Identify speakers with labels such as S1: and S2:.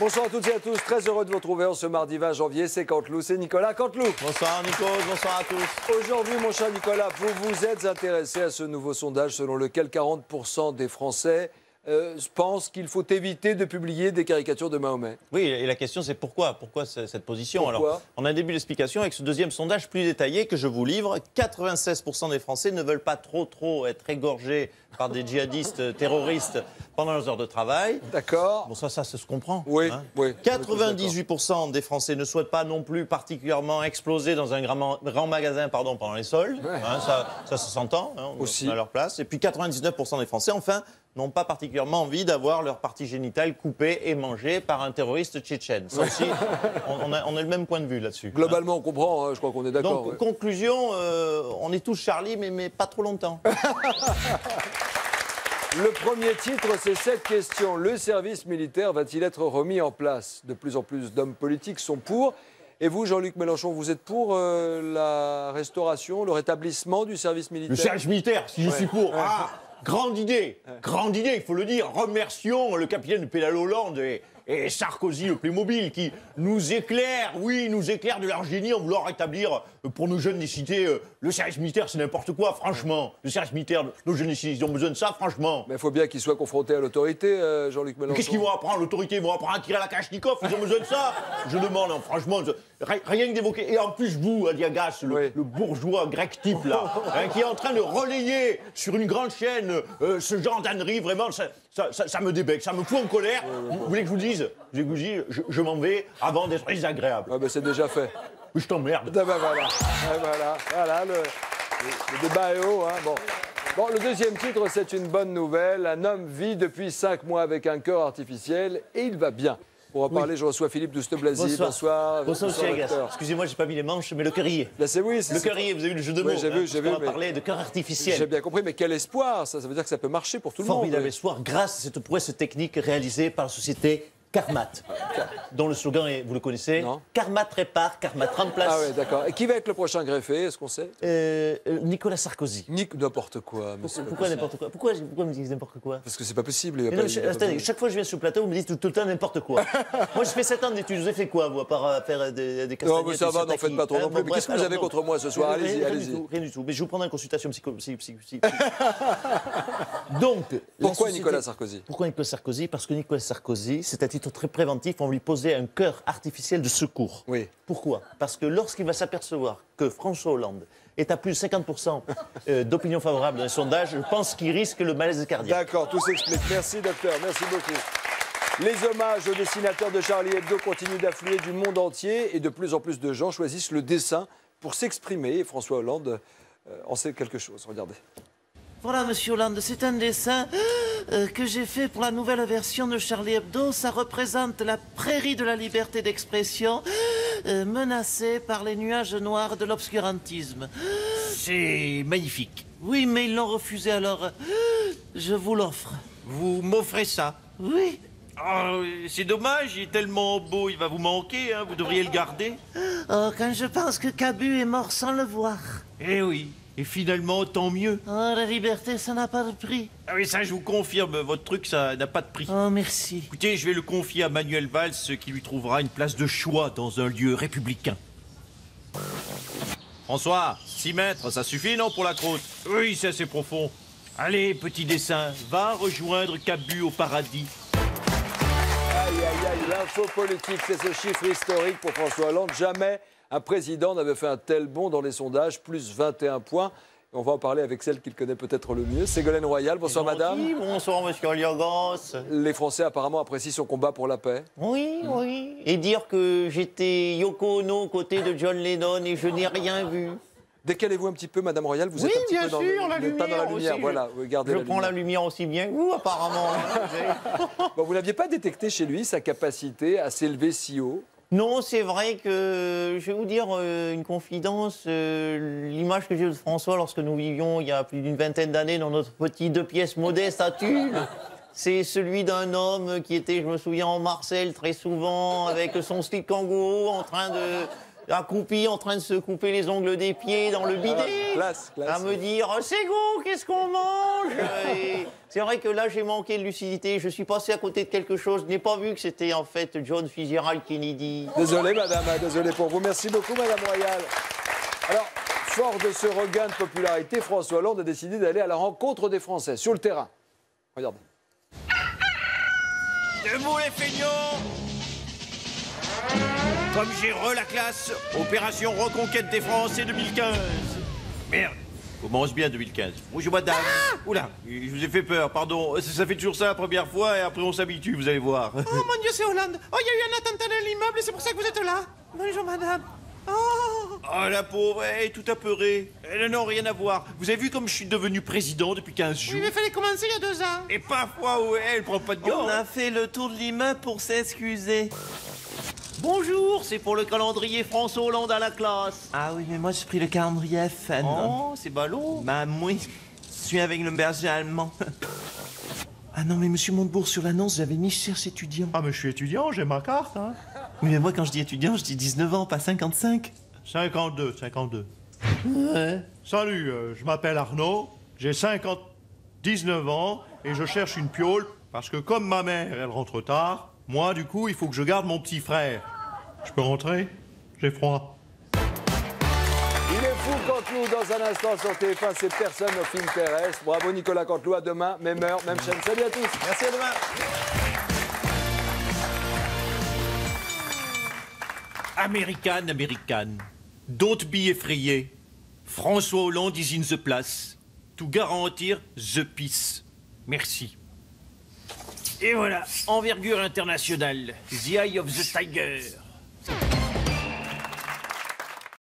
S1: Bonsoir à toutes et à tous, très heureux de vous retrouver en ce mardi 20 janvier, c'est Canteloup, c'est Nicolas Canteloup.
S2: Bonsoir Nikos, bonsoir à tous.
S1: Aujourd'hui mon cher Nicolas, vous vous êtes intéressé à ce nouveau sondage selon lequel 40% des Français pensent qu'il faut éviter de publier des caricatures de Mahomet.
S2: Oui, et la question c'est pourquoi cette position?
S1: Pourquoi?
S2: Alors, on a un début d'explication avec ce deuxième sondage plus détaillé que je vous livre. 96% des Français ne veulent pas trop être égorgés par des djihadistes terroristes pendant leurs heures de travail.
S1: D'accord.
S2: Bon, ça se comprend.
S1: Oui,
S2: hein.
S1: oui.
S2: 98% des Français ne souhaitent pas non plus particulièrement exploser dans un grand magasin pendant les soldes.
S1: Ouais.
S2: Hein, ça s'entend, hein,
S1: Aussi.
S2: on est à leur place. Et puis 99% des Français, enfin, n'ont pas particulièrement envie d'avoir leur partie génitale coupée et mangée par un terroriste tchétchène. Ça aussi, on a le même point de vue là-dessus.
S1: Globalement, on comprend, hein, je crois qu'on est d'accord.
S2: Donc, conclusion, on est tous Charlie, mais pas trop longtemps.
S1: Le premier titre, c'est cette question. Le service militaire va-t-il être remis en place? De plus en plus d'hommes politiques sont pour. Et vous, Jean-Luc Mélenchon, vous êtes pour la restauration, le rétablissement du service militaire?
S3: Le service militaire, si je suis pour. Ah, grande idée, il faut le dire. Remercions le capitaine Pédale Hollande et Sarkozy, le Playmobil, qui nous éclaire, nous éclaire de leur génie en voulant rétablir pour nos jeunes des cités. Le service militaire, c'est n'importe quoi, franchement. Le service militaire, nos jeunes des cités, ils ont besoin de ça, franchement.
S1: Mais il faut bien qu'ils soient confrontés à l'autorité, Jean-Luc Mélenchon.
S3: Qu'est-ce qu'ils vont apprendre, l'autorité? Ils vont apprendre à tirer à la Kalachnikov, ils ont besoin de ça? Je demande, hein, franchement, rien que d'évoquer. Et en plus, vous, Adiagas, le bourgeois grec type, là, hein, qui est en train de relayer sur une grande chaîne ce genre d'ânerie, vraiment, ça me débecte, ça me fout en colère. Vous voulez que je vous le dise? Je m'en vais avant d'être désagréable.
S1: Ah ben c'est déjà fait.
S3: Je t'emmerde.
S1: Ah ben voilà, le débat est haut. Hein. Bon, le deuxième titre, c'est une bonne nouvelle. Un homme vit depuis 5 mois avec un cœur artificiel et il va bien. Pour en parler, je reçois Philippe Douste-Blazy. Bonsoir.
S2: Bonsoir,
S1: docteur.
S2: Excusez-moi, j'ai pas mis les manches, mais le cœurier.
S1: Là, c'est oui.
S2: Le cœurier, vous avez vu le jeu de mots?
S1: Oui, j'ai vu.
S2: On va parler de cœur artificiel.
S1: J'ai bien compris, mais quel espoir. Ça veut dire que ça peut marcher pour tout le monde.
S2: Formidable espoir, grâce à cette prouesse technique réalisée par la société Carmat, dont le slogan est, vous le connaissez,
S1: Non.
S2: Carmat répare, Carmat remplace.
S1: Ah oui, d'accord. Et qui va être le prochain greffé? Est-ce qu'on sait?
S2: Nicolas Sarkozy.
S1: N'importe quoi. Mais c'est pas
S2: Pourquoi
S1: possible.
S2: n'importe quoi? Pourquoi vous me dites n'importe quoi?
S1: Parce que c'est pas possible. Il y a
S2: Mais
S1: pas-
S2: non,
S1: il y a pas
S2: attendez,
S1: besoin.
S2: chaque fois que je viens sur le plateau, vous me dites tout le temps n'importe quoi. Moi, je fais 7 ans d'études. Vous avez fait quoi, vous, à part faire des castagnettes?
S1: Non, mais ça va, n'en faites pas trop non plus.
S2: Bon,
S1: Mais
S2: bref,
S1: qu'est-ce que vous
S2: alors,
S1: avez
S2: non.
S1: contre moi ce soir? Allez-y,
S2: Rien
S1: allez-y.
S2: rien du tout. Mais je vous prendrai en consultation Donc,
S1: Pourquoi
S2: la société-
S1: Nicolas Sarkozy?
S2: Pourquoi Nicolas Sarkozy? Parce que Nicolas Sarkozy, c'est à titre très préventif, on lui posait un cœur artificiel de secours.
S1: Oui.
S2: Pourquoi? Parce que lorsqu'il va s'apercevoir que François Hollande est à plus de 50% d'opinion favorable dans les sondages, je pense qu'il risque le malaise cardiaque.
S1: D'accord, tout s'explique. Merci, docteur. Merci beaucoup. Les hommages aux dessinateurs de Charlie Hebdo continuent d'affluer du monde entier et de plus en plus de gens choisissent le dessin pour s'exprimer. Et François Hollande en sait quelque chose. Regardez.
S4: Voilà, monsieur Hollande, c'est un dessin que j'ai fait pour la nouvelle version de Charlie Hebdo. Ça représente la prairie de la liberté d'expression menacée par les nuages noirs de l'obscurantisme.
S5: C'est magnifique.
S4: Oui, mais ils l'ont refusé, alors je vous l'offre.
S5: Vous m'offrez ça.
S4: Oui.
S5: Oh, c'est dommage, il est tellement beau, il va vous manquer, hein, vous devriez le garder.
S4: Oh, quand je pense que Cabu est mort sans le voir.
S5: Eh oui, et finalement, tant mieux.
S4: Oh, la liberté, ça n'a pas de prix.
S5: Ah oui, ça je vous confirme, votre truc, ça n'a pas de prix.
S4: Oh, merci.
S5: Écoutez, je vais le confier à Manuel Valls, qui lui trouvera une place de choix dans un lieu républicain. François, 6 mètres, ça suffit, non, pour la croûte? Oui, c'est assez profond. Allez, petit dessin, va rejoindre Cabu au paradis.
S1: Aïe, l'info politique, c'est ce chiffre historique pour François Hollande. Jamais un président n'avait fait un tel bond dans les sondages, plus 21 points. Et on va en parler avec celle qu'il connaît peut-être le mieux, Ségolène Royal. Bonsoir, madame.
S2: Oui, bonsoir, monsieur Oliogos.
S1: Les Français apparemment apprécient son combat pour la paix.
S2: Oui. Et dire que j'étais Yoko Ono aux côtés de John Lennon et je n'ai rien vu.
S1: Décalez-vous un petit peu, madame Royal. Vous
S2: Oui,
S1: êtes un petit
S2: bien
S1: peu dans
S2: sûr, la
S1: vous n'êtes pas dans la
S2: lumière
S1: lumière.
S2: aussi.
S1: Voilà, regardez
S2: Je
S1: la
S2: prends la
S1: lumière.
S2: lumière aussi bien que vous, apparemment.
S1: Bon, vous n'aviez pas détecté chez lui sa capacité à s'élever si haut?
S2: Non, c'est vrai que, je vais vous dire une confidence, l'image que j'ai de François lorsque nous vivions il y a plus d'une vingtaine d'années dans notre petit 2 pièces modeste à Tulle, c'est celui d'un homme qui était, je me souviens, en Marseille très souvent, avec son slip kangourou, en train accroupi en train de se couper les ongles des pieds dans le bidet.
S1: Classe, classe.
S2: À me dire, c'est go, qu'est-ce qu'on mange? Et c'est vrai que là, j'ai manqué de lucidité. Je suis passé à côté de quelque chose. Je n'ai pas vu que c'était en fait John Fitzgerald Kennedy.
S1: Désolé, madame, désolé pour vous. Merci beaucoup, madame Royal. Alors, fort de ce regain de popularité, François Hollande a décidé d'aller à la rencontre des Français, sur le terrain. Regardez.
S5: Debout les feignants! Comme j'ai la classe, opération reconquête des Français 2015. Merde, commence bien 2015. Bonjour madame. Oula, je vous ai fait peur, pardon. Ça fait toujours ça la première fois et après on s'habitue, vous allez voir.
S6: Oh mon Dieu, c'est Hollande. Oh, il y a eu un attentat dans l'immeuble et c'est pour ça que vous êtes là. Bonjour madame. Oh.
S5: Oh la pauvre, elle est tout apeurée. Elle n'a rien à voir. Vous avez vu comme je suis devenu président depuis 15 jours?
S6: Oui, mais il fallait commencer il y a 2 ans.
S5: Et parfois, ouais, elle prend pas de gants.
S4: On a fait le tour de l'immeuble pour s'excuser.
S5: Bonjour, c'est pour le calendrier François Hollande à la classe.
S4: Ah oui, mais moi j'ai pris le calendrier FN.
S5: Oh, c'est ballot.
S4: Bah moi, je suis avec le berger allemand. Ah non, mais monsieur Montebourg, sur l'annonce, j'avais mis cherche étudiant.
S3: Ah, mais je suis étudiant, j'ai ma carte, hein.
S4: Mais moi, quand je dis étudiant, je dis 19 ans, pas 55.
S3: 52, 52.
S4: Ouais.
S3: Salut, je m'appelle Arnaud, j'ai 19 ans et je cherche une piole parce que comme ma mère, elle rentre tard, moi, du coup, il faut que je garde mon petit frère. Je peux rentrer? J'ai froid.
S1: Il est fou, Canteloup, dans un instant sur TF1, c'est personne au film terrestre. Bravo Nicolas Canteloup, à demain, même heure, même chaîne. Salut à tous.
S2: Merci, à demain.
S5: American. Don't be effrayé. François Hollande is in the place. To garantir the peace. Merci. Et voilà, envergure internationale. The Eye of the Tiger.